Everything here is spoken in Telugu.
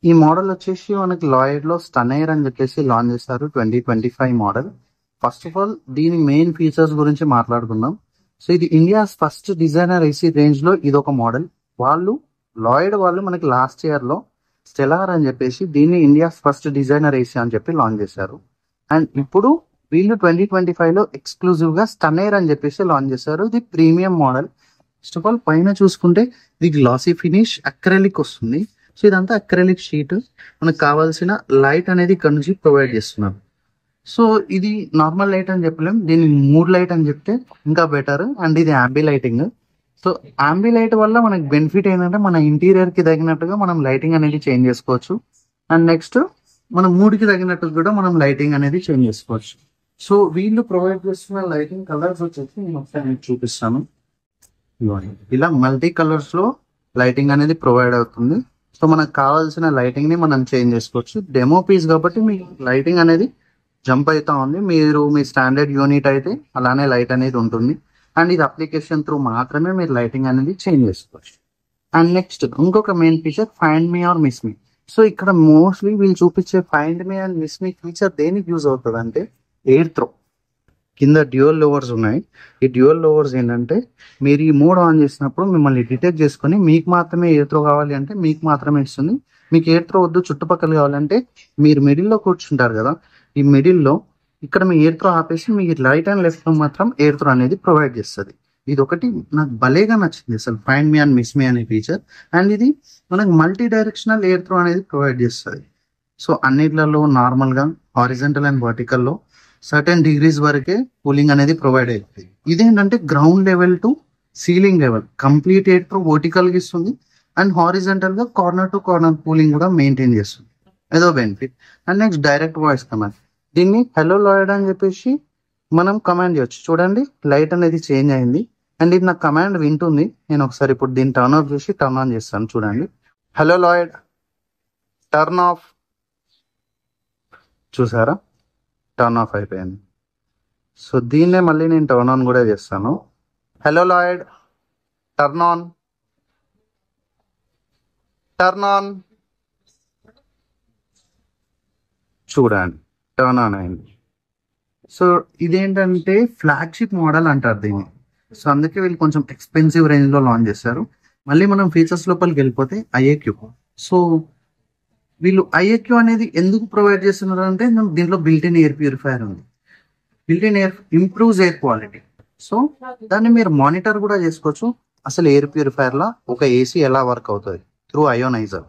ఈ మోడల్ వచ్చేసి మనకి లాయిడ్ లో స్టనైర్ అని చెప్పేసి లాంచ్ చేస్తారు 2025 మోడల్. ఫస్ట్ ఆఫ్ ఆల్ దీని మెయిన్ ఫీచర్స్ గురించి మాట్లాడుకుందాం. సో ఇది India's first designer AC range లో ఇది ఒక మోడల్. లాయిడ్ వాళ్ళు మనకి లాస్ట్ ఇయర్ లో స్టెలార్ అని చెప్పేసి దీన్ని ఇండియాస్ ఫస్ట్ డిజైనర్ ఏసీ అని చెప్పి లాంచ్ చేశారు. అండ్ ఇప్పుడు వీళ్ళు 2025 లో ఎక్స్క్లూజివ్ గా స్టనైర్ అని చెప్పేసి లాంచ్ చేశారు. ఇది premium model. First of all పైన చూసుకుంటే ఇది గ్లాసీ ఫినిష్ అక్రెలిక్ వస్తుంది. సో ఇదంతా అక్రెలిక్ షీట్. మనకు కావాల్సిన లైట్ అనేది ఇక్కడ నుంచి ప్రొవైడ్ చేస్తున్నారు. సో ఇది నార్మల్ లైట్ అని చెప్పలేం, దీన్ని మూడ్ లైట్ అని చెప్తే ఇంకా బెటర్. అండ్ ఇది ambi lighting. So ambi light వల్ల మనకి బెనిఫిట్ ఏంటంటే మన ఇంటీరియర్ కి తగినట్టుగా మనం లైటింగ్ అనేది చేంజ్ చేసుకోవచ్చు. అండ్ నెక్స్ట్ మన మూడ్ కి తగినట్టు కూడా మనం లైటింగ్ అనేది చేంజ్ చేసుకోవచ్చు. సో వీళ్ళు ప్రొవైడ్ చేస్తున్న లైటింగ్ కలర్స్ వచ్చేసి నేను ఒకసారి మీకు చూపిస్తాను. ఇలా మల్టీ కలర్స్ లో లైటింగ్ అనేది ప్రొవైడ్ అవుతుంది. సో మనకు కావాల్సిన లైటింగ్ ని మనం చేంజ్ చేసుకోవచ్చు. డెమో పీస్ కాబట్టి మీ లైటింగ్ అనేది జంప్ అవుతా ఉంది. మీరు మీ స్టాండర్డ్ యూనిట్ అయితే అలానే లైట్ అనేది ఉంటుంది. అండ్ ఇది అప్లికేషన్ త్రూ మాత్రమే మీరు లైటింగ్ అనేది చేంజ్ చేసుకోవచ్చు. అండ్ నెక్స్ట్ ఇంకొక main feature find me or miss me. So ఇక్కడ మోస్ట్లీ వీళ్ళు చూపించే find me and miss me feature దేనికి యూజ్ అవుతుంది అంటే ఎయిర్ త్రో. కింద డ్యూయల్ లోవర్స్ ఉన్నాయి. ఈ డ్యూయల్ లోవర్స్ ఏంటంటే మీరు ఈ మోడ్ ఆన్ చేసినప్పుడు మిమ్మల్ని డిటెక్ట్ చేసుకుని మీకు మాత్రమే ఎయిర్ త్రో కావాలి అంటే మీకు మాత్రమే ఇస్తుంది. మీకు ఎయిర్ త్రో వద్దు చుట్టుపక్కల కావాలంటే మీరు మిడిల్లో కూర్చుంటారు కదా, ఈ మిడిల్లో ఇక్కడ మీ ఎయిర్ త్రో ఆపేసి మీకు రైట్ అండ్ లెఫ్ట్ లో మాత్రం ఎయిర్ త్రో అనేది ప్రొవైడ్ చేస్తుంది. ఇది ఒకటి నాకు భలేగా నచ్చింది అసలు ఫైండ్ మీ అండ్ మిస్ మీ అనే ఫీచర్. అండ్ ఇది మనకు మల్టీ డైరెక్షనల్ ఎయిర్ త్రో అనేది ప్రొవైడ్ చేస్తుంది. సో అన్నిట్లలో నార్మల్ గా హారిజంటల్ అండ్ వర్టికల్ లో సర్టెన్ డిగ్రీస్ వరకే కూలింగ్ అనేది ప్రొవైడ్ అవుతుంది. ఇదేంటంటే ground level to ceiling level complete air throw vertical గా ఇస్తుంది. అండ్ హారిజంటల్ గా కార్నర్ టు కార్నర్ కూలింగ్ కూడా మెయింటైన్ చేస్తుంది. ఏదో benefit. And next direct voice command. దీన్ని హలో లాయిడ్ అని చెప్పేసి మనం కమాండ్ చేయొచ్చు. చూడండి లైట్ అనేది చేంజ్ అయింది. అండ్ ఇది నా కమాండ్ వింటుంది. నేను ఒకసారి ఇప్పుడు దీన్ని టర్న్ ఆఫ్ చేసి టర్న్ ఆన్ చేస్తాను. చూడండి హలో లాయిడ్ టర్న్ ఆఫ్. చూసారా టర్న్ ఆఫ్ అయిపోయింది. సో దీన్నే మళ్ళీ నేను టర్న్ ఆన్ కూడా చేస్తాను. Hello Lloyd turn on. Turn on. చూడండి టర్న్ ఆన్ అయింది. సో ఇదేంటంటే ఫ్లాగ్షిప్ మోడల్ అంటారు దీన్ని. సో అందుకే వీళ్ళు కొంచెం ఎక్స్పెన్సివ్ రేంజ్ లో లాంచ్ చేశారు. మళ్ళీ మనం ఫీచర్స్ లోపలికి వెళ్ళిపోతే ఐఏక్యూ. సో వీళ్ళు ఐఏక్యూ అనేది ఎందుకు ప్రొవైడ్ చేస్తున్నారు అంటే దీంట్లో బిల్ట్-ఇన్ ఎయిర్ ప్యూరిఫైయర్ ఉంది. Built-in air improves air quality. So దాన్ని మీరు మానిటర్ కూడా చేసుకోవచ్చు. అసలు ఎయిర్ ప్యూరిఫైయర్ లా ఒక ఏసీ ఎలా వర్క్ అవుతుంది త్రూ అయోనైజర్.